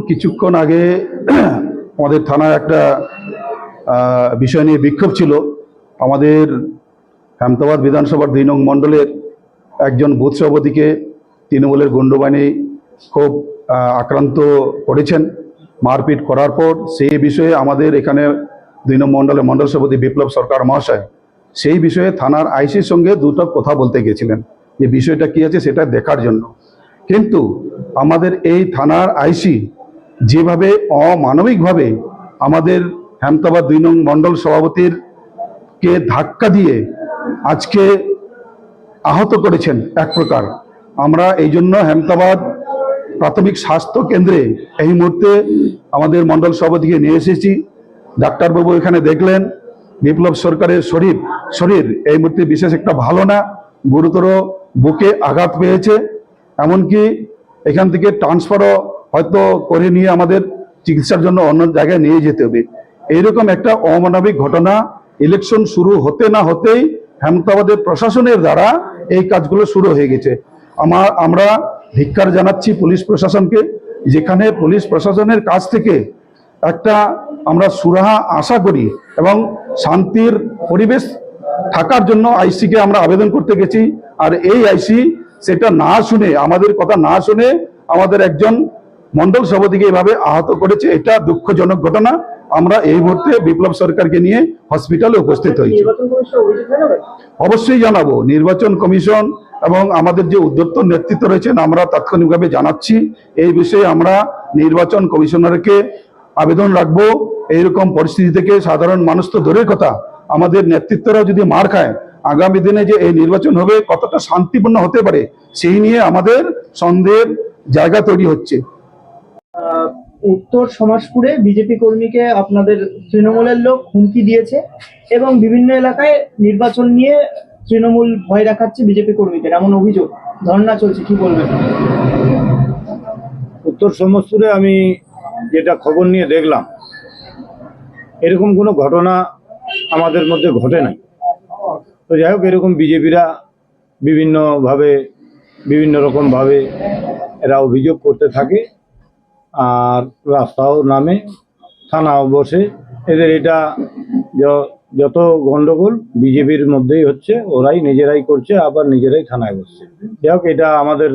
কিছুক্ষণ আগে আমাদের থানায় একটা বিষয় নিয়ে বিক্ষোভ ছিল। আমাদের হেমতাবাদ বিধানসভার ২ নং মণ্ডলের একজন বুথ সভাপতিকে তৃণমূলের গুন্ডবাহিনী খুব আক্রান্ত করেছেন মারপিট করার পর। সেই বিষয়ে আমাদের এখানে ২ নং মণ্ডলের মণ্ডল সভাপতি বিপ্লব সরকার মহাশয় সেই বিষয়ে থানার আইসির সঙ্গে দুটো কথা বলতে গিয়েছিলেন, যে বিষয়টা কী আছে সেটা দেখার জন্য। কিন্তু আমাদের এই থানার আইসি যেভাবে অমানবিকভাবে আমাদের হেমতাবাদ ২ নং মণ্ডল সভাপতির কে ধাক্কা দিয়ে আজকে আহত করেছেন এক প্রকার, আমরা এই জন্য হেমতাবাদ প্রাথমিক স্বাস্থ্য কেন্দ্রে এই মুহূর্তে আমাদের মণ্ডল সভাপতিকে নিয়ে এসেছি। ডাক্তারবাবু এখানে দেখলেন বিপ্লব সরকারের শরীর এই মুহূর্তে বিশেষ একটা ভালো না, গুরুতর বুকে আঘাত পেয়েছে, এমনকি এখান থেকে ট্রান্সফারও হয়তো করে নিয়ে আমাদের চিকিৎসার জন্য অন্য জায়গায় নিয়ে যেতে হবে। এইরকম একটা অমানবিক ঘটনা ইলেকশন শুরু হতে না হতেই হেমতাবাদের প্রশাসনের দ্বারা এই কাজগুলো শুরু হয়ে গেছে। আমরা ধিক্কার জানাচ্ছি পুলিশ প্রশাসনকে, যেখানে পুলিশ প্রশাসনের কাছ থেকে একটা আমরা সুরাহা আশা করি এবং শান্তির পরিবেশ থাকার জন্য আইসিকে আমরা আবেদন করতে গেছি। আর এই আইসি সেটা না শুনে, আমাদের কথা না শুনে আমাদের একজন মণ্ডল সভাপতিকে এভাবে আহত করেছে। এটা দুঃখজনক ঘটনা। আমরা এই মুহূর্তে বিপ্লব সরকারকে নিয়ে হসপিটালে উপস্থিত হয়েছি। অবশ্যই জানাবো নির্বাচন কমিশন এবং আমাদের যে উদ্যোক্ত নেতৃত্ব রয়েছেন, আমরা তাৎক্ষণিকভাবে জানাচ্ছি। এই বিষয়ে আমরা নির্বাচন কমিশনারকে আবেদন রাখবো। এইরকম পরিস্থিতি থেকে সাধারণ মানুষ তো দূরের কথা, আমাদের নেতৃত্বরা যদি মার খায়, আগামী দিনে যে এই নির্বাচন হবে কতটা শান্তিপূর্ণ হতে পারে সেই নিয়ে আমাদের সন্দেহের জায়গা তৈরি হচ্ছে। উত্তর সমাজপুরে বিজেপি কর্মীকে আপনাদের তৃণমূলের লোক হুমকি দিয়েছে এবং বিভিন্ন এলাকায় নির্বাচন নিয়ে তৃণমূল ভয় দেখাচ্ছে বিজেপি কর্মীদের, এমন অভিযোগ, ধর্ণা চলছে, কি বলবেন? উত্তর সমাজপুরে আমি যেটা খবর নিয়ে দেখলাম, এরকম কোনো ঘটনা আমাদের মধ্যে ঘটে নাই। তো যাই হোক, এরকম বিজেপিরা বিভিন্নভাবে বিভিন্ন রকমভাবে এরা অভিযোগ করতে থাকে, আর রাস্তাও নামে, থানাও বসে। এদের এটা যত গন্ডগোল বিজেপির মধ্যেই হচ্ছে, ওরাই নিজেরাই করছে, আবার নিজেরাই থানায় বসছে। যাই হোক, এটা আমাদের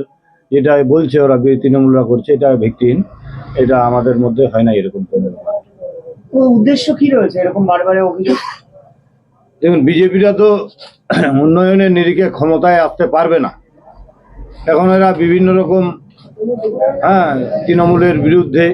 যেটা বলছে ওরা তৃণমূলরা করছে, এটা ভিত্তিহীন, এটা আমাদের মধ্যে হয় না এরকম কোনো ব্যাপার। উদ্দেশ্য কি রয়েছে এরকম বারবার অভিযোগ? দেখুন, বিজেপিরা তো উন্নয়নের নিরিখে ক্ষমতায় আসতে পারবে না। এখন এরা বিভিন্ন রকম তৃণমূলের বিরুদ্ধে